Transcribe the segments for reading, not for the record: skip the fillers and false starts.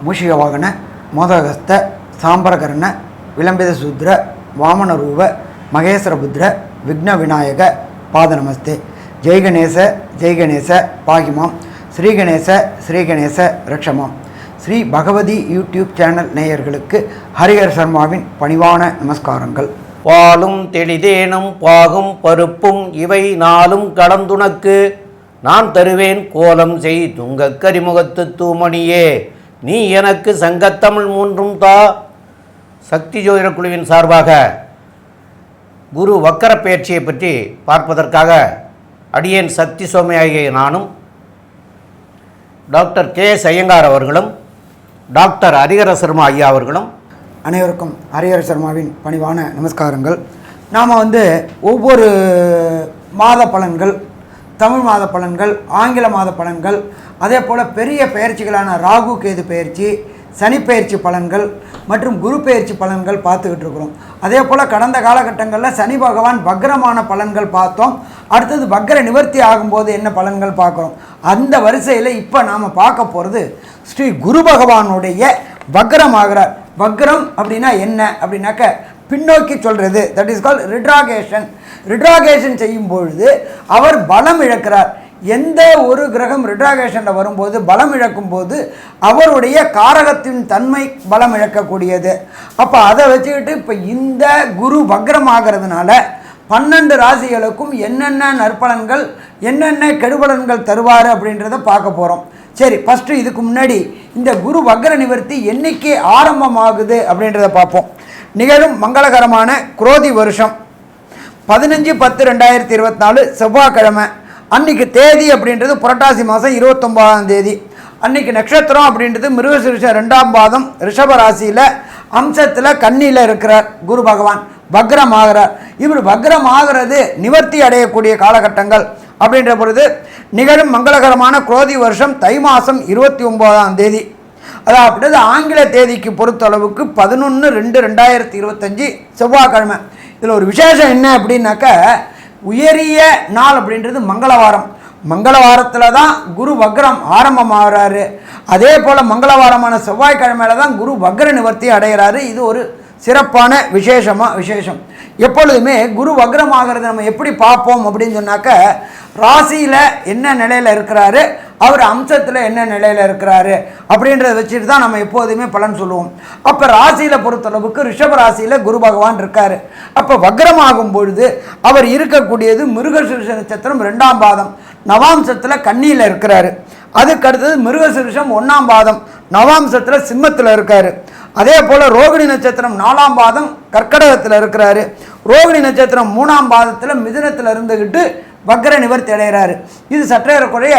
மூஷிகவாகன மோதகஸ்த சாம்பரகரண விளம்பித சூத்ர வாமனரூப மகேஸ்வரபுத்திர விக்ன விநாயக பாத நமஸ்தே. ஜெய்கணேச பாகிமாம், ஸ்ரீகணேச ரக்ஷமாம். Sri Bhagavathi YouTube channel நேயர்களுக்கு ஹரிஹர் சர்மாவின் பணிவான நமஸ்காரங்கள். பாலும் தெளிதேனும் பாகும் பருப்பும் இவை நாளும் கடந்துனக்கு நான் தருவேன் கோலம் செய் துங்க கரிமுகத்து தூமணியே நீ எனக்கு சங்கத்தமிழ் மூன்றும் தா. சக்தி ஜோதிட குழுவின் சார்பாக குரு வக்கர பயிற்சியை பற்றி பார்ப்பதற்காக அடியேன் சக்தி சோமையாகிய நானும் டாக்டர் கே.எஸ். ஐயங்கார் அவர்களும் டாக்டர் ஹரிஹர சர்மா ஐயா அவர்களும் அனைவருக்கும் ஹரிஹர சர்மாவின் பணிவான நமஸ்காரங்கள். நாம் ஒவ்வொரு மாத பலன்கள், தமிழ் மாத பலன்கள், ஆங்கில மாத பலன்கள், அதே போல் பெரிய பயிற்சிகளான ராகு கேது பயிற்சி, சனி பயிற்சி பலன்கள் மற்றும் குரு பயிற்சி பலன்கள் பார்த்துக்கிட்டு இருக்கிறோம். அதே போல் கடந்த காலகட்டங்களில் சனி பகவான் வக்ரமான பலன்கள் பார்த்தோம். அடுத்தது வக்ர நிவர்த்தி ஆகும்போது என்ன பலன்கள் பார்க்குறோம். அந்த வரிசையில் இப்போ நாம் பார்க்க போகிறது ஸ்ரீ குரு பகவானுடைய வக்ரமாகிறார். வக்ரம் அப்படின்னா என்ன அப்படின்னாக்க பின்னோக்கி சொல்கிறது. That is call ரிட்ராகேஷன். ரிட்ராகேஷன் செய்யும் பொழுது அவர் பலம் இழக்கிறார். எந்த ஒரு கிரகம் ரிட்ராகேஷனில் வரும்போது பலம் இழக்கும்போது அவருடைய காரகத்தின் தன்மை பலம் இழக்கக்கூடியது. அப்போ அதை வச்சுக்கிட்டு இப்போ இந்த குரு வக்ரமாகிறதுனால 12 ராசிகளுக்கும் என்னென்ன நற்பலன்கள் என்னென்ன கெடுபலன்கள் தருவார் அப்படின்றத பார்க்க போகிறோம். சரி, ஃபஸ்ட்டு இதுக்கு முன்னாடி இந்த குரு வக்ர நிவர்த்தி என்னைக்கு ஆரம்பமாகுது அப்படின்றத பார்ப்போம். நிகழும் மங்களகரமான குரோதி வருஷம் 15/10/2024 செவ்வாய்க்கிழமை. அன்றைக்கி தேதி அப்படின்றது புரட்டாசி மாதம் 29ஆம் தேதி. அன்றைக்கி நட்சத்திரம் அப்படின்றது மிருகசீரிஷம் 2ஆம் பாதம் ரிஷபராசியில் அம்சத்தில் கன்னியில் இருக்கிறார் குரு பகவான். வக்ரமாகிறார். இவர் வக்ரமாகிறது நிவர்த்தி அடையக்கூடிய காலகட்டங்கள் அப்படின்ற பொழுது நிகழும் மங்களகரமான குரோதி வருஷம் தை மாதம் 29ஆம் தேதி. அதாவது ஆங்கில தேதிக்கு பொறுத்தளவுக்கு 11/2/2025 செவ்வாய்க்கிழமை. இதில் ஒரு விசேஷம் என்ன அப்படின்னாக்க உயரிய நாள் அப்படின்றது மங்களவாரம். மங்களவாரத்தில் தான் குரு வக்ரம் ஆரம்பமாகிறாரு. அதே போல் மங்களவாரமான செவ்வாய்க்கிழமையில தான் குரு வக்ர நிவர்த்தி அடைகிறாரு. இது ஒரு சிறப்பான விசேஷம். எப்பொழுதுமே குரு வக்ரம் ஆகிறது நம்ம எப்படி பார்ப்போம் அப்படின்னு சொன்னாக்க ராசியில் என்ன நிலையில் இருக்கிறாரு, அவர் அம்சத்தில் என்ன நிலையில் இருக்கிறாரு அப்படின்றத வச்சுட்டு தான் நம்ம எப்போதுமே பலன் சொல்லுவோம். அப்போ ராசியில் பொறுத்தளவுக்கு ரிஷப ராசியில் குரு பகவான் இருக்கார். அப்போ வக்ரமாகும் பொழுது அவர் இருக்கக்கூடியது மிருகசீரிஷ நட்சத்திரம் 2ஆம் பாதம் நவாம்சத்தில் கன்னியில் இருக்கிறாரு. அதுக்கு அடுத்தது மிருகசீரிஷம் 1ஆம் பாதம் நவாம்சத்தில் சிம்மத்தில் இருக்கார். அதே போல் ரோகிணி நட்சத்திரம் 4ஆம் பாதம் கர்க்கடகத்தில் இருக்கிறாரு. ரோகிணி நட்சத்திரம் 3ஆம் பாதத்தில் மிதுனத்தில் இருந்துக்கிட்டு வக்ர நிவர்த்தி அடைகிறாரு. இது சற்றேறக்குறைய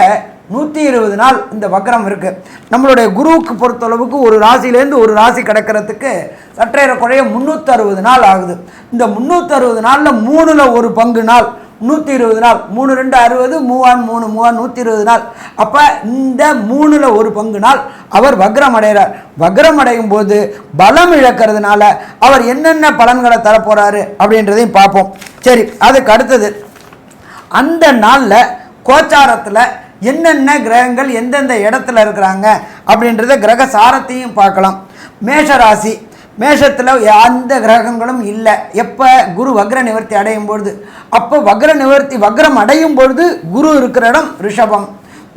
120 நாள் இந்த வக்ரம் இருக்குது. நம்மளுடைய குருவுக்கு பொறுத்தளவுக்கு ஒரு ராசியிலேருந்து ஒரு ராசி கிடக்கிறதுக்கு சற்றேறக்குறைய 360 நாள் ஆகுது. இந்த 360 நாளில் 3ல் ஒரு பங்கு நாள் 120 நாள். 3 2 60, 3 3 120 நாள். அப்போ இந்த 3ல் ஒரு பங்கு நாள் அவர் வக்ரம் அடைகிறார். வக்ரம் அடையும் போது பலம் இழக்கிறதுனால அவர் என்னென்ன பலன்களை தரப்போகிறாரு அப்படின்றதையும் பார்ப்போம். சரி, அதுக்கு அடுத்தது அந்த நாளில் கோச்சாரத்தில் என்னென்ன கிரகங்கள் எந்தெந்த இடத்துல இருக்கிறாங்க அப்படின்றத கிரக சாரத்தையும் பார்க்கலாம். மேஷராசி, மேஷத்தில் எந்த கிரகங்களும் இல்லை. எப்போ குரு வக்ர நிவர்த்தி அடையும் பொழுது, அப்போ வக்ரம் அடையும் பொழுது குரு இருக்கிற இடம் ரிஷபம்.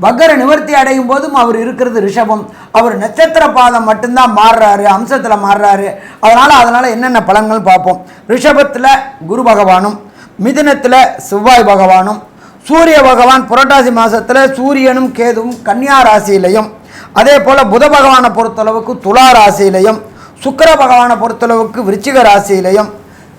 வக்ர நிவர்த்தி அடையும் போதும் அவர் இருக்கிறது ரிஷபம். அவர் நட்சத்திர பாதம் மட்டும்தான் மாறுறாரு, அம்சத்தில் மாறுறாரு. அதனால் என்னென்ன பலன்கள் பார்ப்போம். ரிஷபத்தில் குரு பகவானும், மிதுனத்தில் செவ்வாய் பகவானும், சூரிய பகவான் புரட்டாசி மாதத்தில் சூரியனும் கேதுவும் கன்னியா ராசியிலையும், அதே போல் புத பகவானை பொறுத்தளவுக்கு துலா ராசியிலையும், சுக்கிர பகவானை பொறுத்தளவுக்கு விருச்சிக ராசியிலையும்,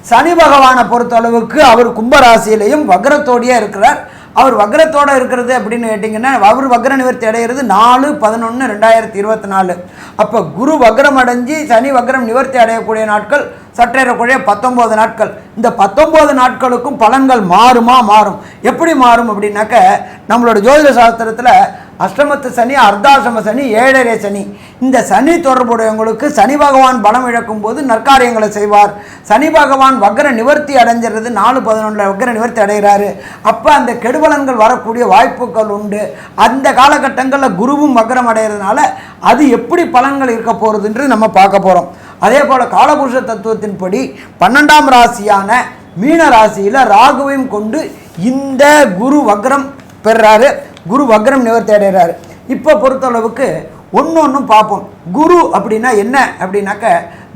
சனி பகவானை பொறுத்தளவுக்கு அவர் கும்ப ராசியிலையும் வக்ரத்தோடையே இருக்கிறார். அவர் வக்ரத்தோடு இருக்கிறது அப்படின்னு கேட்டிங்கன்னா அவர் வக்ர நிவர்த்தி அடைகிறது 4/11/2024. அப்போ குரு வக்ரம் அடைஞ்சு சனி வக்ரம் நிவர்த்தி அடையக்கூடிய நாட்கள் சற்றேறக்குறைய 19 நாட்கள். இந்த 19 நாட்களுக்கும் பலன்கள் மாறும். எப்படி மாறும் அப்படின்னாக்க, நம்மளோட ஜோதிட சாஸ்திரத்தில் அஷ்டமத்து சனி, அர்த்தாசிரம சனி, ஏழரை சனி, இந்த சனி தொடர்புடையவங்களுக்கு சனி பகவான் பலம் இழக்கும் போது நற்காரியங்களை செய்வார். சனி பகவான் வக்ர நிவர்த்தி அடைஞ்சிறது 4/11 வக்ர நிவர்த்தி அடைகிறாரு. அப்போ அந்த கெடுபலன்கள் வரக்கூடிய வாய்ப்புகள் உண்டு. அந்த காலகட்டங்களில் குருவும் வக்ரம் அடைகிறதுனால அது எப்படி பலன்கள் இருக்க போகிறதுன்றது நம்ம பார்க்க போகிறோம். அதே போல் காலபுருஷ தத்துவத்தின்படி 12ஆம் ராசியான மீன ராசியில் ராகுவையும் கொண்டு இந்த குரு வக்ரம் பெறுறாரு. குரு வக்ரம் நிவர்த்தி அடைகிறாரு. இப்போ பொறுத்தளவுக்கு ஒன்று பார்ப்போம். குரு அப்படின்னா என்ன அப்படின்னாக்க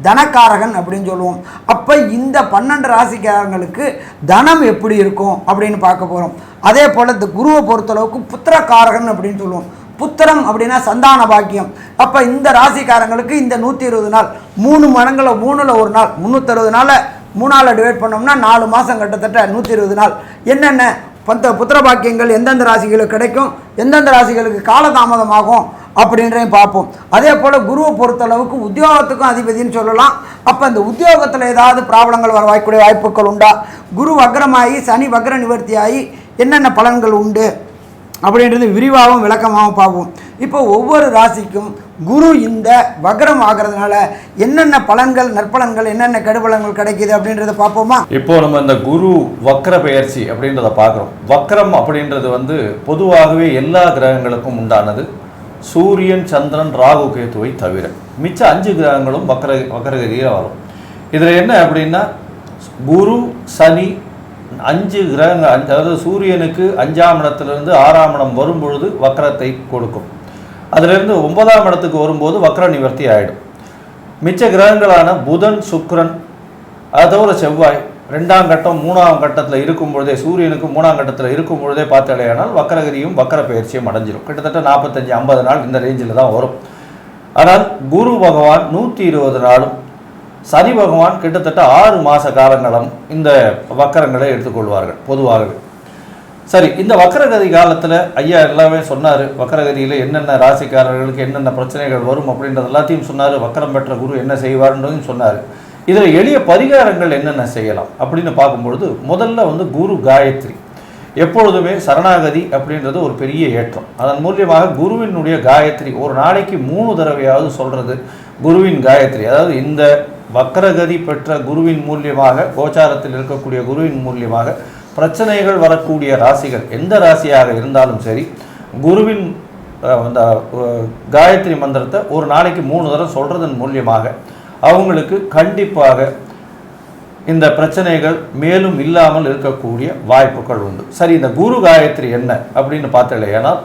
தனக்காரகன் அப்படின்னு சொல்லுவோம். அப்போ இந்த 12 ராசிக்காரங்களுக்கு தனம் எப்படி இருக்கும் அப்படின்னு பார்க்க போகிறோம். அதே போல் இந்த குருவை பொறுத்தளவுக்கு புத்திரக்காரகன் அப்படின்னு சொல்லுவோம். புத்திரம் அப்படின்னா சந்தான பாக்கியம். அப்போ இந்த ராசிக்காரங்களுக்கு இந்த 120 நாள் 3 மடங்கில் 3ல் ஒரு நாள் 360 நாளை 3ஆல் டிவைட் பண்ணோம்னா 4 மாதம் கிட்டத்தட்ட 120 நாள். என்னென்ன புத்திர பாக்கியங்கள் எந்தெந்த ராசிகளுக்கு கிடைக்கும், எந்தெந்த ராசிகளுக்கு காலதாமதமாகும் அப்படின்றதையும் பார்ப்போம். அதே போல் குருவை பொறுத்தளவுக்கு உத்தியோகத்துக்கும் அதிபதினு சொல்லலாம். அப்போ இந்த உத்தியோகத்தில் ஏதாவது ப்ராப்ளங்கள் வர வாய்க்கூடிய வாய்ப்புகள் உண்டா, குரு வக்ரமாகி சனி வக்ர நிவர்த்தியாகி என்னென்ன பலன்கள் உண்டு அப்படின்றது விரிவாகவும் விளக்கமாகவும் பார்ப்போம். இப்போ ஒவ்வொரு ராசிக்கும் குரு இந்த வக்ரம் ஆகிறதுனால என்னென்ன பலன்கள், நற்பலன்கள், என்னென்ன கெடுபலன்கள் கிடைக்கிது அப்படின்றத பார்ப்போமா. இப்போ நம்ம இந்த குரு வக்ர பெயர்ச்சி அப்படின்றத பார்க்குறோம். வக்ரம் அப்படின்றது பொதுவாகவே எல்லா கிரகங்களுக்கும் உண்டானது. சூரியன், சந்திரன், ராகு, கேத்துவை தவிர மிச்ச 5 கிரகங்களும் வக்ரகதியில் வரும். இதில் என்ன அப்படின்னா, குரு, சனி 5 கிரகங்கள், அதாவது சூரியனுக்கு 5ஆம் இடத்திலிருந்து 6ஆம் இடம் வரும்பொழுது வக்ரத்தை கொடுக்கும். அதிலிருந்து 9ஆம் இடத்துக்கு வரும்போது வக்ர நிவர்த்தி ஆகிடும். மிச்ச கிரகங்களான புதன், சுக்கிரன், அதோட செவ்வாய் 2ஆம் கட்டம் 3ஆம் கட்டத்தில் இருக்கும் பொழுதே, சூரியனுக்கு 3ஆம் கட்டத்தில் இருக்கும் பொழுதே பார்த்தாலேயானால் வக்ரகதியும் வக்ர பயிற்சியும் அடைஞ்சிடும். கிட்டத்தட்ட 45-50 நாள் இந்த ரேஞ்சில் தான் வரும். ஆனால் குரு பகவான் 120 நாளும், சனி பகவான் கிட்டத்தட்ட 6 மாத காலங்களும் இந்த வக்கரங்களை எடுத்துக்கொள்வார்கள் பொதுவாகவே. சரி, இந்த வக்கரகதி காலத்தில் ஐயா எல்லாமே சொன்னார். வக்கரகதியில் என்னென்ன ராசிக்காரர்களுக்கு என்னென்ன பிரச்சனைகள் வரும் அப்படின்றது எல்லாத்தையும் சொன்னார். வக்கரம் பெற்ற குரு என்ன செய்வார்ன்றதையும் சொன்னார். இதில் எளிய பரிகாரங்கள் என்னென்ன செய்யலாம் அப்படின்னு பார்க்கும்பொழுது, முதல்ல குரு காயத்ரி. எப்பொழுதுமே சரணாகதி அப்படின்றது ஒரு பெரிய ஏற்றம். அதன் மூலியமாக குருவினுடைய காயத்ரி ஒரு நாளைக்கு 3 தடவையாவது சொல்கிறது. குருவின் காயத்ரி, அதாவது இந்த வக்கரகதி பெற்ற குருவின் மூலியமாக, கோச்சாரத்தில் இருக்கக்கூடிய குருவின் மூலியமாக பிரச்சனைகள் வரக்கூடிய ராசிகள் எந்த ராசியாக இருந்தாலும் சரி, குருவின் அந்த காயத்ரி மந்திரத்தை ஒரு நாளைக்கு 3 தடவை சொல்கிறதன் மூலியமாக அவங்களுக்கு கண்டிப்பாக இந்த பிரச்சனைகள் மேலும் இல்லாமல் இருக்கக்கூடிய வாய்ப்புகள் உண்டு. சரி, இந்த குரு காயத்ரி என்ன அப்படின்னு பார்த்தலையானால்,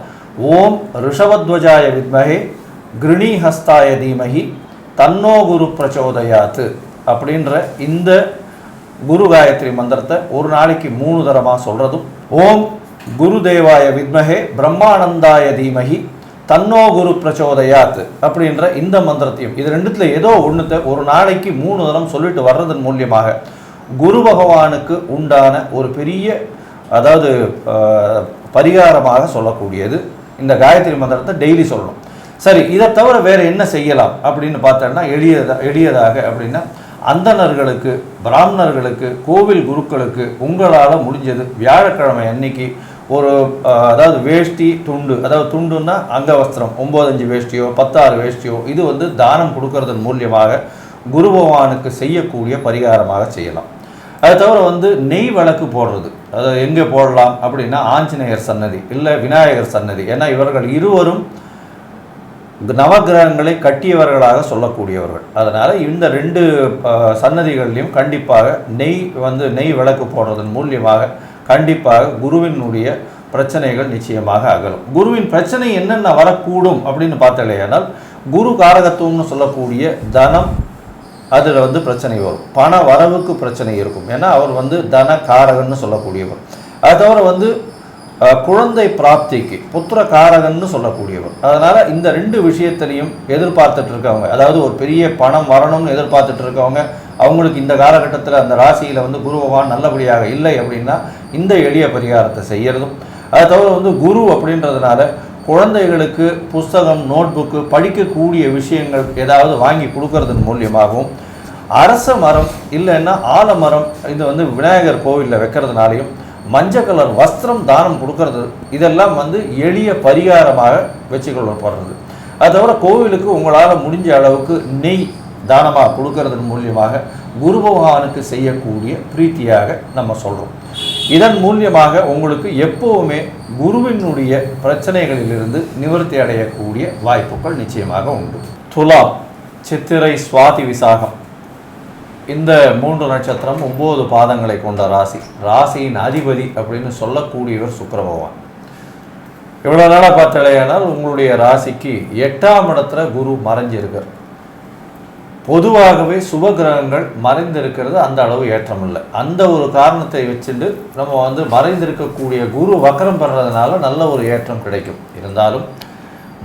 ஓம் ரிஷபத்வஜாய வித்மஹே கிருணிஹஸ்தாய தீமஹி தன்னோ குரு பிரச்சோதயாத்து அப்படின்ற இந்த குரு காயத்ரி மந்திரத்தை ஒரு நாளைக்கு 3 தடவை சொல்கிறதும், ஓம் குருதேவாய வித்மஹே பிரம்மானந்தாய தீமஹி தன்னோ குரு பிரச்சோதயாத் அப்படின்ற இந்த மந்திரத்தையும், இது ரெண்டுத்தில் ஏதோ ஒன்றுத்தை ஒரு நாளைக்கு 3 தடவை சொல்லிட்டு வர்றதன் மூலியமாக குரு பகவானுக்கு உண்டான ஒரு பெரிய, அதாவது பரிகாரமாக சொல்லக்கூடியது இந்த காயத்ரி மந்திரத்தை டெய்லி சொல்லணும். சரி, இதை தவிர வேறு என்ன செய்யலாம் அப்படின்னு பார்த்தோன்னா, எளியதாக அப்படின்னா, அந்தணர்களுக்கு, பிராமணர்களுக்கு, கோவில் குருக்களுக்கு உங்களால் முடிஞ்சது வியாழக்கிழமை அன்னைக்கு ஒரு, அதாவது வேஷ்டி துண்டு, அதாவது துண்டுன்னா அங்கவஸ்திரம் 9-5 வேஷ்டியோ 10-6 வேஷ்டியோ, இது தானம் கொடுக்கறதன் மூலியமாக குரு பகவானுக்கு செய்யக்கூடிய பரிகாரமாக செய்யலாம். அதை தவிர நெய் விளக்கு போடுறது, அதை எங்கே போடலாம் அப்படின்னா, ஆஞ்சநேயர் சன்னதி இல்லை விநாயகர் சன்னதி. ஏன்னா இவர்கள் இருவரும் நவகிரகங்களை கட்டியவர்களாக சொல்லக்கூடியவர்கள். அதனால் இந்த 2 சன்னதிகள்லையும் கண்டிப்பாக நெய் விளக்கு போடுறதன் மூலியமாக கண்டிப்பாக குருவினுடைய பிரச்சனைகள் நிச்சயமாக அகலும். குருவின் பிரச்சனை என்னென்ன வரக்கூடும் அப்படின்னு பார்த்தாலேயானால், குரு காரகத்துவம்னு சொல்லக்கூடிய தனம், அதில் பிரச்சனை வரும். பண வரவுக்கு பிரச்சனை இருக்கும். ஏன்னா அவர் தன காரகன்னு சொல்லக்கூடியவர். அது தவிர குழந்தை பிராப்திக்கு புத்திர காரகன்னு சொல்லக்கூடியவர். அதனால் இந்த 2 விஷயத்திலையும் எதிர்பார்த்துட்டு இருக்கவங்க, அதாவது ஒரு பெரிய பணம் வரணும்னு எதிர்பார்த்துட்டு இருக்கவங்க, அவங்களுக்கு இந்த காலகட்டத்தில் அந்த ராசியில் குரு பகவான் நல்லபடியாக இல்லை அப்படின்னா இந்த எளிய பரிகாரத்தை செய்யறதும். அது தவிர குரு அப்படின்றதுனால குழந்தைகளுக்கு புஸ்தகம், நோட்புக்கு, படிக்கக்கூடிய விஷயங்கள் ஏதாவது வாங்கி கொடுக்கறதன் மூலியமாகவும், அரச மரம் இல்லைன்னா ஆலமரம் இது வந்து விநாயகர் கோவிலில் வைக்கிறதுனாலையும் மஞ்சள் கலர் வஸ்திரம் தானம் கொடுக்கறது இதெல்லாம் வந்து எளிய பரிகாரமாக வச்சுக்கொள்ளப்படுறது. அதை தவிர கோவிலுக்கு உங்களால் முடிஞ்ச அளவுக்கு நெய் தானமாக கொடுக்கறதன் மூலியமாக குரு பகவானுக்கு செய்யக்கூடிய பிரீத்தியாக நம்ம சொல்கிறோம். இதன் மூலியமாக உங்களுக்கு எப்போவுமே குருவினுடைய பிரச்சனைகளிலிருந்து நிவர்த்தி அடையக்கூடிய வாய்ப்புகள் நிச்சயமாக உண்டு. துலாம், சித்திரை, சுவாதி, விசாகம் இந்த 3 நட்சத்திரம் 9 பாதங்களை கொண்ட ராசி. ராசியின் அதிபதி அப்படின்னு சொல்லக்கூடியவர் சுக்கிர பகவான். இவ்வளோ நாளாக பார்த்தாலேயானால் உங்களுடைய ராசிக்கு 8ஆம் இடத்துல குரு மறைஞ்சிருக்கார். பொதுவாகவே சுப கிரகங்கள் மறைந்திருக்கிறது அந்த அளவு ஏற்றம் இல்லை. அந்த ஒரு காரணத்தை வச்சுட்டு நம்ம வந்து மறைந்திருக்கக்கூடிய குரு வக்கரம் பெறதுனால நல்ல ஒரு ஏற்றம் கிடைக்கும். இருந்தாலும்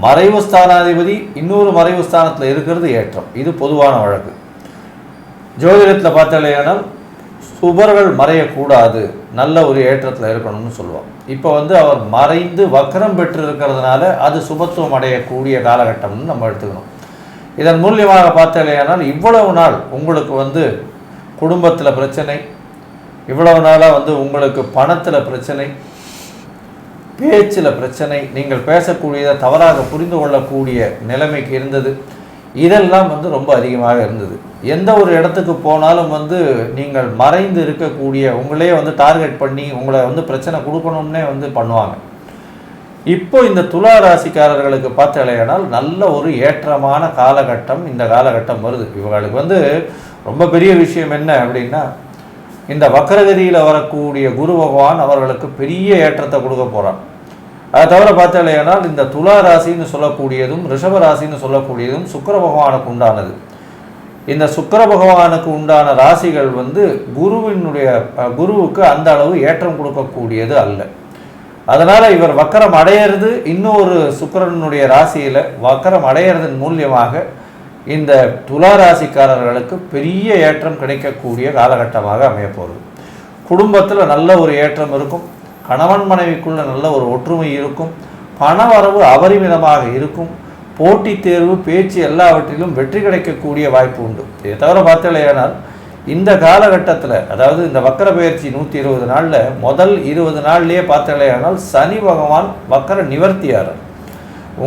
மறைவு ஸ்தானாதிபதி இன்னொரு மறைவு ஸ்தானத்தில் இருக்கிறது ஏற்றம். இது பொதுவான வழக்கு. ஜோதிடத்தில் பார்த்தாலேயானால் சுபர்கள் மறையக்கூடாது, நல்ல ஒரு ஏற்றத்தில் இருக்கணும்னு சொல்லுவோம். இப்போ வந்து அவர் மறைந்து வக்கரம் பெற்று இருக்கிறதுனால அது சுபத்துவம் அடையக்கூடிய காலகட்டம்னு நம்ம எடுத்துக்கணும். இதன் மூலியமாக பார்த்தாலேயானால் இவ்வளவு நாள் உங்களுக்கு வந்து குடும்பத்தில் பிரச்சனை, இவ்வளவு நாளாக வந்து உங்களுக்கு பணத்தில் பிரச்சனை, பேச்சில் பிரச்சனை, நீங்கள் பேசக்கூடியதை தவறாக புரிந்து கொள்ளக்கூடிய நிலைமைக்கு இருந்தது. இதெல்லாம் வந்து ரொம்ப அதிகமாக இருந்தது. எந்த ஒரு இடத்துக்கு போனாலும் வந்து நீங்கள் மறைந்து இருக்கக்கூடிய உங்களே வந்து டார்கெட் பண்ணி உங்களை வந்து பிரச்சனை கொடுக்கணும்னே வந்து பண்ணுவாங்க. இப்போ இந்த துலா ராசிக்காரர்களுக்கு பார்த்தாலேயானால் நல்ல ஒரு ஏற்றமான காலகட்டம் இந்த காலகட்டம் வருது. இவர்களுக்கு வந்து ரொம்ப பெரிய விஷயம் என்ன அப்படின்னா, இந்த வக்கரகதியில் வரக்கூடிய குரு பகவான் அவர்களுக்கு பெரிய ஏற்றத்தை கொடுக்க போகிறான். அதை தவிர பார்த்தாலேயானால் இந்த துலா ராசின்னு சொல்லக்கூடியதும் ரிஷப ராசின்னு சொல்லக்கூடியதும் சுக்கிர பகவானுக்கு உண்டானது. இந்த சுக்கிர பகவானுக்கு உண்டான ராசிகள் வந்து குருவுக்கு அந்த அளவு ஏற்றம் கொடுக்கக்கூடியது அல்ல. அதனால் இவர் வக்கரம் அடையிறது இன்னொரு சுக்கிரனுடைய ராசியில் வக்கரம் அடையிறதன் மூலியமாக இந்த துலா ராசிக்காரர்களுக்கு பெரிய ஏற்றம் கிடைக்கக்கூடிய காலகட்டமாக அமையப்போகுது. குடும்பத்தில் நல்ல ஒரு ஏற்றம் இருக்கும். கணவன் மனைவிக்குள்ள நல்ல ஒரு ஒற்றுமை இருக்கும். பண வரவு அபரிமிதமாக இருக்கும். போட்டித் தேர்வு, பேச்சு எல்லாவற்றிலும் வெற்றி கிடைக்கக்கூடிய வாய்ப்பு உண்டு. இதை தவிர பார்த்தாலேயானால் இந்த காலகட்டத்தில், அதாவது இந்த வக்கர பயிற்சி 120 நாளில் முதல் 20 நாள்லேயே பார்த்தாலேயானால் சனி பகவான் வக்கர நிவர்த்தியார்.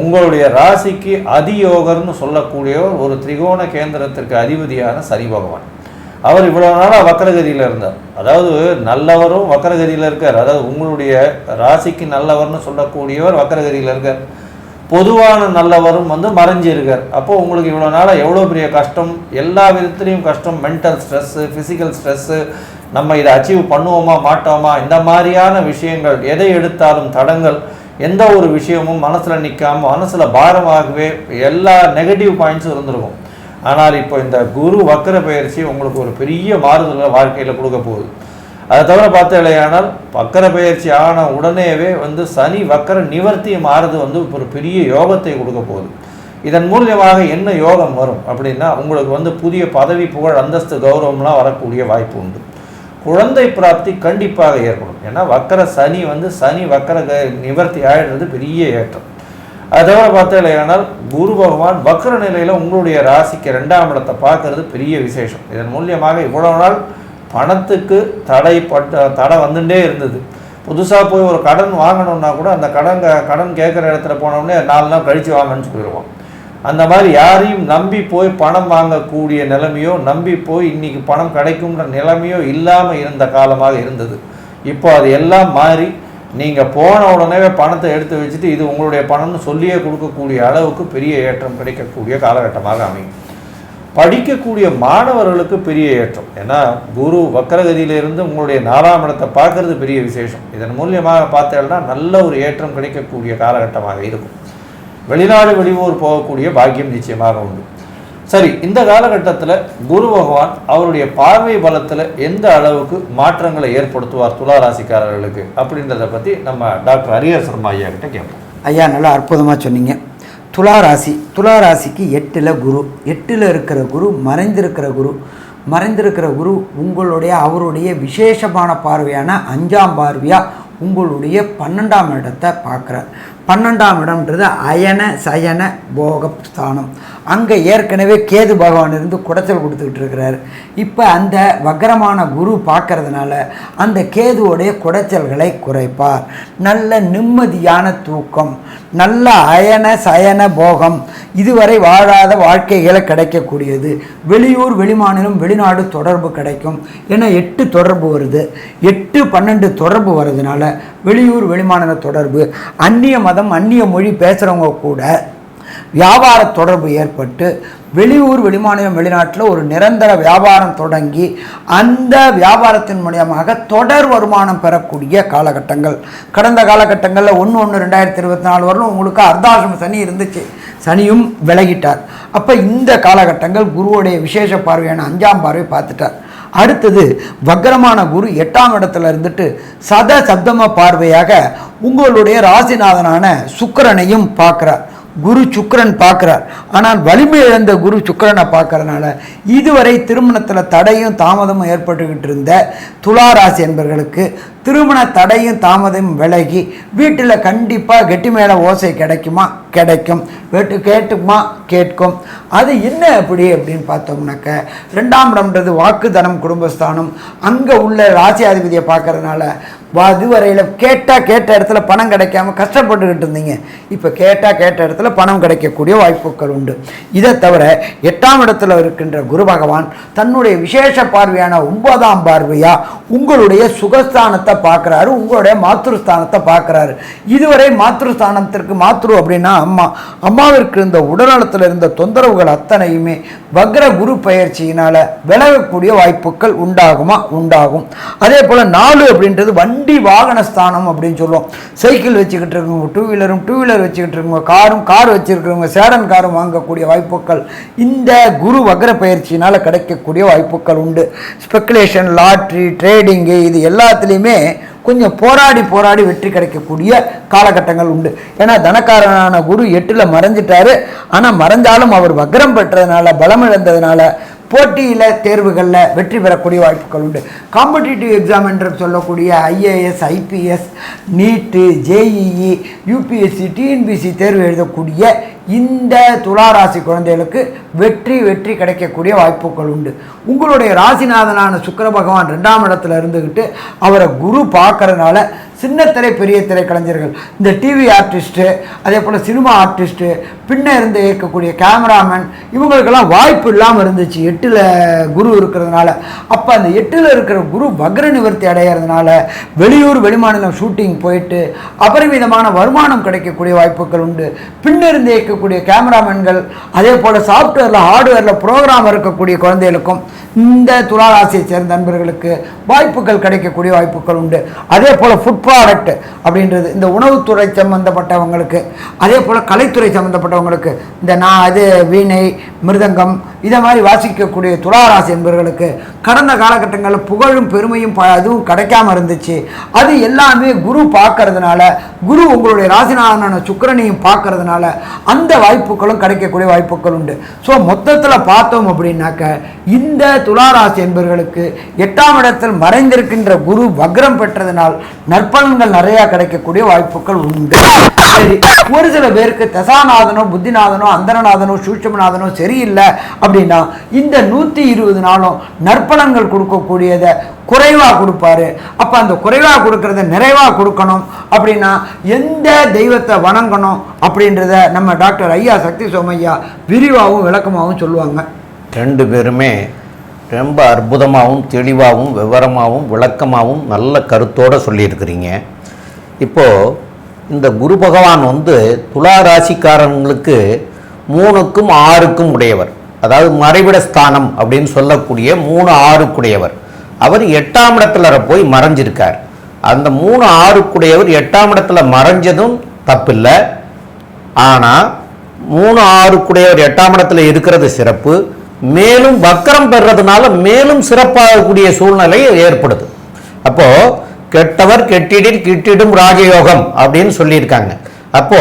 உங்களுடைய ராசிக்கு அதியோகர்னு சொல்லக்கூடிய ஒரு திரிகோண கேந்திரத்திற்கு அதிபதியான சனி பகவான். அவர் இவ்வளோ நாளாக வக்கரகதியில் இருந்தார். அதாவது நல்லவரும் வக்கரகதியில் இருக்கார். அதாவது உங்களுடைய ராசிக்கு நல்லவர்னு சொல்லக்கூடியவர் வக்கரகதியில் இருக்கார். பொதுவான நல்லவரும் வந்து மறைஞ்சி இருக்கார். அப்போது உங்களுக்கு இவ்வளோ நாளாக எவ்வளோ பெரிய கஷ்டம், எல்லா விதத்துலேயும் கஷ்டம், மென்டல் ஸ்ட்ரெஸ்ஸு, ஃபிசிக்கல் ஸ்ட்ரெஸ்ஸு, நம்ம இதை அச்சீவ் பண்ணுவோமா மாட்டோமா, இந்த மாதிரியான விஷயங்கள், எதை எடுத்தாலும் தடங்கள், எந்த ஒரு விஷயமும் மனசில் நிற்காமல் மனசில் பாரமாகவே எல்லா நெகட்டிவ் பாயிண்ட்ஸும் இருந்திருக்கும். ஆனால் இப்போ இந்த குரு வக்கர பயிற்சி உங்களுக்கு ஒரு பெரிய மாறுதலை வாழ்க்கையில் கொடுக்க போகுது. அதை தவிர பார்த்தாலேயானால் வக்கர பயிற்சி ஆன உடனேவே வந்து சனி வக்கர நிவர்த்தி மாறுது வந்து ஒரு பெரிய யோகத்தை கொடுக்க போகுது. இதன் மூலியமாக என்ன யோகம் வரும் அப்படின்னா, உங்களுக்கு வந்து புதிய பதவி, புகழ், அந்தஸ்து, கௌரவம்லாம் வரக்கூடிய வாய்ப்பு உண்டு. குழந்தை பிராப்தி கண்டிப்பாக ஏற்படும். ஏன்னா வக்கர சனி வந்து வக்கர நிவர்த்தி ஆயிடுறது பெரிய ஏற்றம். அதை தவிர பார்த்தாலேயானால் குரு பகவான் வக்கர நிலையில் உங்களுடைய ராசிக்கு 2ஆம் இடத்தை பார்க்கறது பெரிய விசேஷம். இதன் மூலியமாக இவ்வளவு நாள் பணத்துக்கு தடை வந்துட்டே இருந்தது. புதுசாக போய் ஒரு கடன் வாங்கணும்னா கூட அந்த கடன் கேட்குற இடத்துல போனோடனே 4 நாள் கழித்து வாங்கன்னு சொல்லிடுவோம். அந்த மாதிரி யாரையும் நம்பி போய் பணம் வாங்கக்கூடிய நிலைமையோ, நம்பி போய் இன்றைக்கி பணம் கிடைக்கும்ன்ற நிலைமையோ இல்லாமல் இருந்த காலமாக இருந்தது. இப்போ அது எல்லாம் மாறி நீங்கள் போன உடனே பணத்தை எடுத்து வச்சுட்டு இது உங்களுடைய பணம்னு சொல்லியே கொடுக்கக்கூடிய அளவுக்கு பெரிய ஏற்றம் கிடைக்கக்கூடிய காலகட்டமாக அமையும். படிக்கக்கூடிய மாணவர்களுக்கு பெரிய ஏற்றம். ஏன்னா குரு வக்கரகதியிலிருந்து உங்களுடைய 4ஆம் இடத்தை பார்க்கறது பெரிய விசேஷம். இதன் மூலியமாக பார்த்தேன்னா நல்ல ஒரு ஏற்றம் கிடைக்கக்கூடிய காலகட்டமாக இருக்கும். வெளிநாடு வெளியூர் போகக்கூடிய பாக்கியம் நிச்சயமாக உண்டு. சரி, இந்த காலகட்டத்தில் குரு பகவான் அவருடைய பார்வை பலத்தில் எந்த அளவுக்கு மாற்றங்களை ஏற்படுத்துவார் துலா ராசிக்காரர்களுக்கு அப்படின்றத பற்றி நம்ம டாக்டர் ஹரிஹர் சர்மா ஐயா கிட்ட கேட்போம். ஐயா, நல்லா அற்புதமாக சொன்னீங்க. துலா ராசிக்கு 8ல் குரு, 8ல் இருக்கிற குரு மறைந்திருக்கிற குரு உங்களுடைய அவருடைய விசேஷமான பார்வையான 5ஆம் பார்வையாக உங்களுடைய 12ஆம் இடத்தை பார்க்குறார். 12ஆம் இடம்ன்றது அயன சயன போக ஸ்தானம். அங்கே ஏற்கனவே கேது பகவான் இருந்து குடைச்சல் கொடுத்துக்கிட்டு இருக்கிறார். இப்போ அந்த வக்ரமான குரு பார்க்கறதுனால அந்த கேதுவோடைய குடைச்சல்களை குறைப்பார். நல்ல நிம்மதியான தூக்கம், நல்ல அயன சயன போகம், இதுவரை வாழாத வாழ்க்கைகளை கிடைக்கக்கூடியது. வெளியூர் வெளிமாநிலம் வெளிநாடு தொடர்பு கிடைக்கும். ஏன்னா 8 தொடர்பு வருது, 8-12 தொடர்பு வர்றதுனால வெளியூர் வெளிமாநில தொடர்பு, அந்நிய மதம் அந்நிய மொழி பேசுகிறவங்க கூட வியாபார தொடர்பு ஏற்பட்டு வெளியூர் வெளிமாநிலம் வெளிநாட்டில் ஒரு நிரந்தர வியாபாரம் தொடங்கி அந்த வியாபாரத்தின் மூலியமாக தொடர் வருமானம் பெறக்கூடிய காலகட்டங்கள். கடந்த காலகட்டங்களில் 1/1/2024 வரலும் உங்களுக்கு அர்த்தாசிரம சனி இருந்துச்சு, சனியும் விலகிட்டார். அப்போ இந்த காலகட்டங்கள் குருவுடைய விசேஷ பார்வையான 5ஆம் பார்வை பார்த்துட்டார். அடுத்தது வக்ரமான குரு 8ஆம் இடத்துல இருந்துட்டு சப்தம பார்வையாக உங்களுடைய ராசிநாதனான சுக்கிரனையும் பார்க்குறார். குரு சுக்கிரன் பார்க்குறார். ஆனால் வலிமை இழந்த குரு சுக்கிரனை பார்க்கறதுனால இதுவரை திருமணத்தில் தடையும் தாமதமும் ஏற்பட்டுக்கிட்டு இருந்த துலா ராசி என்பவர்களுக்கு திருமண தடையும் தாமதமும் விலகி வீட்டில் கண்டிப்பாக கெட்டி மேலே ஓசை கிடைக்குமா? கிடைக்கும். கேட்டுமா? கேட்கும். அது என்ன அப்படின்னு பார்த்தோம்னாக்க 2ஆம் இடம்ன்றது வாக்கு தனம் குடும்பஸ்தானம். அங்கே உள்ள ராசியாதிபதியை பார்க்கறதுனால இதுவரையில் கேட்ட இடத்துல பணம் கிடைக்காம கஷ்டப்பட்டுக்கிட்டு இருந்தீங்க, இப்போ கேட்ட இடத்துல பணம் கிடைக்கக்கூடிய வாய்ப்புகள் உண்டு. இதை தவிர 8ஆம் இடத்துல இருக்கின்ற குரு பகவான் தன்னுடைய விசேஷ பார்வையான 9ஆம் பார்வையா உங்களுடைய சுகஸ்தானத்தை பார்க்குறாரு, உங்களுடைய மாத்ருஸ்தானத்தை பார்க்குறாரு. இதுவரை மாத்ருஸ்தானத்திற்கு மாத்ரு அப்படின்னா அம்மாவிற்கு இருந்த உடல்நலத்தில் இருந்த தொந்தரவுகள் அத்தனையுமே வக்ர குரு பயிற்சியினால் விலகக்கூடிய வாய்ப்புகள் உண்டாகும். அதே போல் 4 அப்படின்றது வண்டி வாகன ஸ்தானம் அப்படின்னு சொல்லுவோம். சைக்கிள் வச்சுக்கிட்டு இருக்கவங்க, டூ வீலர் வச்சுக்கிட்டு இருக்கவங்க, கார் வச்சுருக்கிறவங்க, சேடன் காரும் வாங்கக்கூடிய வாய்ப்புகள் இந்த குரு வக்ர பயிற்சியினால் கிடைக்கக்கூடிய வாய்ப்புகள் உண்டு. ஸ்பெக்குலேஷன், லாட்ரி, ட்ரேடிங்கு, இது எல்லாத்துலேயுமே கொஞ்சம் போராடி வெற்றி கிடைக்கக்கூடிய காலகட்டங்கள் உண்டு. ஏன்னா தனக்காரனான குரு 8ல் மறைஞ்சிட்டாரு. ஆனால் மறைஞ்சாலும் அவர் வக்ரம் பெற்றதுனால, பலம் இழந்ததுனால போட்டியில் தேர்வுகளில் வெற்றி பெறக்கூடிய வாய்ப்புகள் உண்டு. காம்படிட்டிவ் எக்ஸாம் என்று சொல்லக்கூடிய IAS, IPS, நீட்டு, JEE, UPSC, TNPSC தேர்வு எழுதக்கூடிய இந்த துளாராசி குழந்தைகளுக்கு வெற்றி கிடைக்கக்கூடிய வாய்ப்புகள் உண்டு. உங்களுடைய ராசிநாதனான சுக்கிர பகவான் 2ஆம் இடத்துல இருந்துக்கிட்டு அவரை குரு பார்க்கறதுனால சின்னத்திரை பெரிய திரை கலைஞர்கள், இந்த டிவி ஆர்டிஸ்ட்டு, அதே போல் சினிமா ஆர்டிஸ்ட்டு, பின்ன இருந்து இயக்கக்கூடிய கேமராமேன், இவங்களுக்கெல்லாம் வாய்ப்பு இல்லாமல் இருந்துச்சு 8ல் குரு இருக்கிறதுனால. அப்போ அந்த 8ல் இருக்கிற குரு வக்ர நிவர்த்தி அடைகிறதுனால வெளியூர் வெளிமாநிலம் ஷூட்டிங் போயிட்டு அபரிமிதமான வருமானம் கிடைக்கக்கூடிய வாய்ப்புகள் உண்டு. பின்ன இருந்து இயக்கக்கூடிய கேமராமேன்கள், அதே போல் சாஃப்ட்வேரில் ஹார்ட்வேரில் ப்ரோக்ராம் இருக்கக்கூடிய குழந்தைகளுக்கும் இந்த துளாராசியை சேர்ந்த நண்பர்களுக்கு வாய்ப்புகள் கிடைக்கக்கூடிய வாய்ப்புகள் உண்டு. அதே போல் ஃபுட் ப்ராடக்ட் அப்படின்றது இந்த உணவுத்துறை சம்மந்தப்பட்டவங்களுக்கு, அதே போல் கலைத்துறை சம்மந்தப்பட்டவங்களுக்கு, இந்த வீணை, மிருதங்கம் இதை மாதிரி வாசிக்கக்கூடிய துளாராசி என்பவர்களுக்கு கடந்த காலகட்டங்களில் புகழும் பெருமையும் அதுவும் கிடைக்காம இருந்துச்சு. அது எல்லாமே குரு பார்க்கறதுனால, குரு உங்களுடைய ராசிநாதனான சுக்கிரனையும் பார்க்கறதுனால அந்த வாய்ப்புகளும் கிடைக்கக்கூடிய வாய்ப்புகள் உண்டு. ஸோ மொத்தத்தில் பார்த்தோம் அப்படின்னாக்க இந்த துளாராசி என்பவர்களுக்கு 8ஆம் இடத்தில் மறைந்திருக்கின்ற குரு வக்ரம் பெற்றதனால் நற்பலன்கள் நிறைய கிடைக்கக்கூடிய வாய்ப்புகள் உண்டு. சரி, ஒரு சில பேருக்கு தசாநாதனோ புத்திநாதனோ அந்தரநாதனோ சூட்சமநாதனோ சரியில்லை அப்படின்னா இந்த 120 நாளும் நற்பலன்கள் கொடுக்கக்கூடியதை குறைவாக கொடுப்பாரு. அப்போ அந்த குறைவாக கொடுக்கறத நிறைவாக கொடுக்கணும் அப்படின்னா எந்த தெய்வத்தை வணங்கணும் அப்படின்றத நம்ம டாக்டர் ஐயா சக்தி சோமையா விரிவாகவும் விளக்கமாகவும் சொல்லுவாங்க. 2 பேருமே ரொம்ப அற்புதமாகவும் தெளிவாகவும் விவரமாகவும் விளக்கமாகவும் நல்ல கருத்தோடு சொல்லியிருக்கிறீங்க. இப்போது இந்த குரு பகவான் துலா ராசிக்காரங்களுக்கு 3க்கும் 6க்கும் உடையவர். அதாவது மறைவிட ஸ்தானம் அப்படின்னு சொல்லக்கூடிய 3, 6க்குடையவர். அவர் 8ஆம் இடத்துல போய் மறைஞ்சிருக்கார். அந்த 3, 6க்குடையவர் 8ஆம் இடத்துல மறைஞ்சதும் தப்பில்லை. ஆனால் 3, 6க்குடையவர் 8ஆம் இடத்துல இருக்கிறது சிறப்பு. மேலும் வக்கரம் பெறதுனால மேலும் சிறப்பாகக்கூடிய சூழ்நிலை ஏற்படுது. அப்போ கெட்டவர் கெட்டிடில் கிட்டிடும் ராஜயோகம் அப்படின்னு சொல்லியிருக்காங்க. அப்போ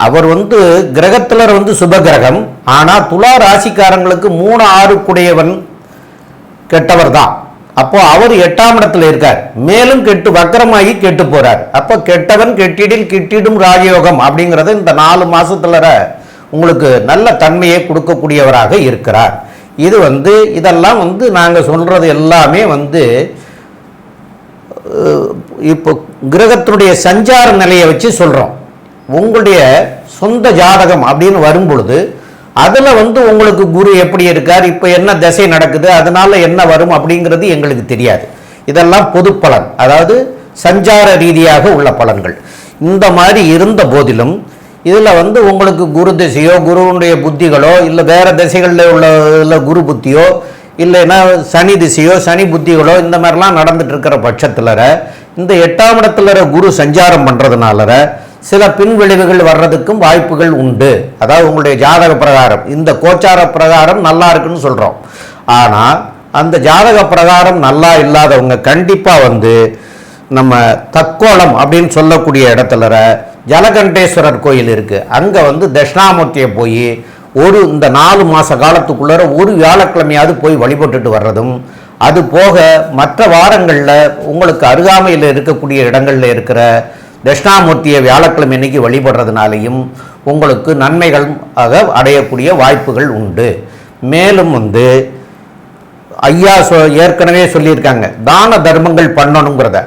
அவர் கிரகத்தில் சுபகிரகம். ஆனால் துலா ராசிக்காரங்களுக்கு 3, 6க்குடையவன் கெட்டவர் தான். அப்போ அவர் 8ஆம் இடத்துல இருக்கார், மேலும் கெட்டு வக்கரமாகி கெட்டு போறார். அப்போ கெட்டவன் கெட்டிடில் கிட்டிடும் ராஜயோகம் அப்படிங்கிறது இந்த 4 மாசத்துல உங்களுக்கு நல்ல தன்மையை கொடுக்கக்கூடியவராக இருக்கிறார். இது இதெல்லாம் நாங்கள் சொல்றது எல்லாமே இப்போ கிரகத்தினுடைய சஞ்சார நிலையை வச்சு சொல்றோம். உங்களுடைய சொந்த ஜாதகம் அப்படின்னு வரும் பொழுது அதில் உங்களுக்கு குரு எப்படி இருக்கார், இப்போ என்ன திசை நடக்குது, அதனால என்ன வரும் அப்படிங்கிறது எங்களுக்கு தெரியாது. இதெல்லாம் பொது பலன், அதாவது சஞ்சார ரீதியாக உள்ள பலன்கள். இந்த மாதிரி இருந்த போதிலும் இதில் உங்களுக்கு குரு திசையோ குருவுடைய புத்திகளோ இல்லை வேறு திசைகளில் உள்ள குரு புத்தியோ இல்லைன்னா சனி திசையோ சனி புத்திகளோ இந்த மாதிரிலாம் நடந்துட்டு இருக்கிற பட்சத்தில் இந்த 8ஆம் இடத்துல குரு சஞ்சாரம் பண்ணுறதுனால சில பின்விளைவுகள் வர்றதுக்கும் வாய்ப்புகள் உண்டு. அதாவது உங்களுடைய ஜாதக பிரகாரம் இந்த கோச்சார பிரகாரம் நல்லா இருக்குன்னு சொல்கிறோம். ஆனால் அந்த ஜாதக பிரகாரம் நல்லா இல்லாதவங்க கண்டிப்பாக நம்ம தக்கோலம் அப்படின்னு சொல்லக்கூடிய இடத்துல ஜலகண்டேஸ்வரர் கோயில் இருக்குது. அங்கே தட்சிணாமூர்த்தியை போய் இந்த 4 மாத காலத்துக்குள்ளே ஒரு வியாழக்கிழமையாவது போய் வழிபட்டுட்டு வர்றதும், அது போக மற்ற வாரங்களில் உங்களுக்கு அருகாமையில் இருக்கக்கூடிய இடங்களில் இருக்கிற தட்சிணாமூர்த்தியை வியாழக்கிழமை அன்னைக்கு வழிபடுறதுனாலையும் உங்களுக்கு நன்மைகள் அடையக்கூடிய வாய்ப்புகள் உண்டு. மேலும் ஐயா ஏற்கனவே சொல்லியிருக்காங்க தான தர்மங்கள் பண்ணணுங்கிறத.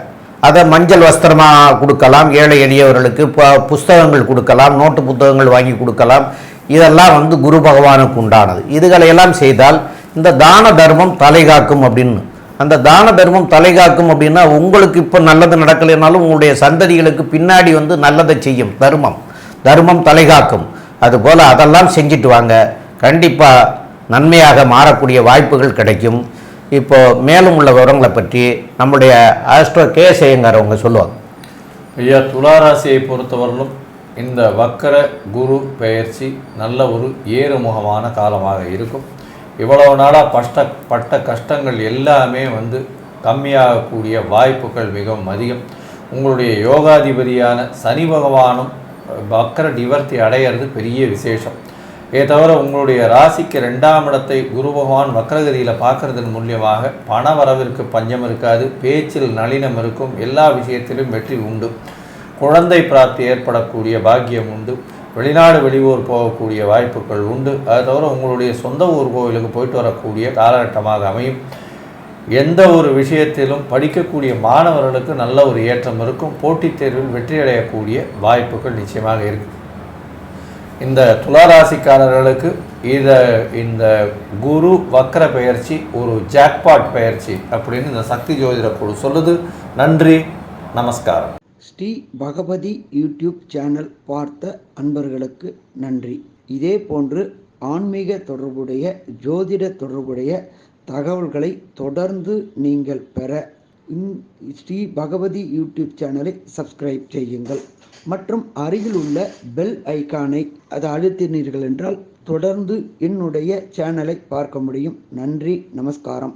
அதை மஞ்சள் வஸ்திரமாக கொடுக்கலாம், ஏழை எளியவர்களுக்கு புஸ்தகங்கள் கொடுக்கலாம், நோட்டு புத்தகங்கள் வாங்கி கொடுக்கலாம். இதெல்லாம் குரு பகவானுக்கு உண்டானது. இதுகளையெல்லாம் செய்தால் இந்த தான தர்மம் தலைகாக்கும் அப்படின்னு. அந்த தான தர்மம் தலைகாக்கும் அப்படின்னா உங்களுக்கு இப்போ நல்லது நடக்கலைனாலும் உங்களுடைய சந்ததிகளுக்கு பின்னாடி நல்லதை செய்யும். தர்மம் தலைகாக்கும். அதுபோல் அதெல்லாம் செஞ்சுட்டு வாங்க, கண்டிப்பாக நன்மையாக மாறக்கூடிய வாய்ப்புகள் கிடைக்கும். இப்போ மேலும் உள்ள விவரங்களை பற்றி நம்முடைய ஆஸ்ட்ரோ கேஎஸ் ஐயங்கார் அவங்க சொல்லுவாங்க. ஐயா, துளாராசியை பொறுத்தவரையிலும் இந்த வக்கர குரு பெயர்ச்சி நல்ல ஒரு ஏறுமுகமான காலமாக இருக்கும். இவ்வளவு நாளாக பட்ட கஷ்டங்கள் எல்லாமே கம்மியாகக்கூடிய வாய்ப்புகள் மிகவும் அதிகம். உங்களுடைய யோகாதிபதியான சனி பகவானும் வக்கர நிவர்த்தி அடையிறது பெரிய விசேஷம். இதை தவிர உங்களுடைய ராசிக்கு 2ஆம் இடத்தை குரு பகவான் வக்கரகதியில் பார்க்கறதன் மூலியமாக பண வரவிற்கு பஞ்சம் இருக்காது, பேச்சில் நளினம் இருக்கும், எல்லா விஷயத்திலும் வெற்றி உண்டு, குழந்தை பிராப்தி ஏற்படக்கூடிய பாக்கியம் உண்டு, வெளிநாடு வெளியூர் போகக்கூடிய வாய்ப்புகள் உண்டு. அதை தவிர உங்களுடைய சொந்த ஊர் கோவிலுக்கு போயிட்டு வரக்கூடிய காலகட்டமாக அமையும். எந்த ஒரு விஷயத்திலும் படிக்கக்கூடிய மாணவர்களுக்கு நல்ல ஒரு ஏற்றம் இருக்கும். போட்டித் தேர்வில் வெற்றியடையக்கூடிய வாய்ப்புகள் நிச்சயமாக இருக்குது. இந்த துளாராசிக்காரர்களுக்கு இந்த குரு வக்கர பெயர்ச்சி ஒரு ஜாக்பாட் பெயர்ச்சி அப்படின்னு இந்த சக்தி ஜோதிட குழு சொல்லுது. நன்றி, நமஸ்காரம். ஸ்ரீ பகவதி யூடியூப் சேனல் பார்த்த அன்பர்களுக்கு நன்றி. இதே போன்று ஆன்மீக தொடர்புடைய ஜோதிட தொடர்புடைய தகவல்களை தொடர்ந்து நீங்கள் பெற ஸ்ரீ பகவதி யூடியூப் சேனலை சப்ஸ்கிரைப் செய்யுங்கள் மற்றும் அருகில் உள்ள பெல் ஐக்கானை அதை அழுத்தினீர்கள் என்றால் தொடர்ந்து என்னுடைய சேனலை பார்க்க முடியும். நன்றி, நமஸ்காரம்.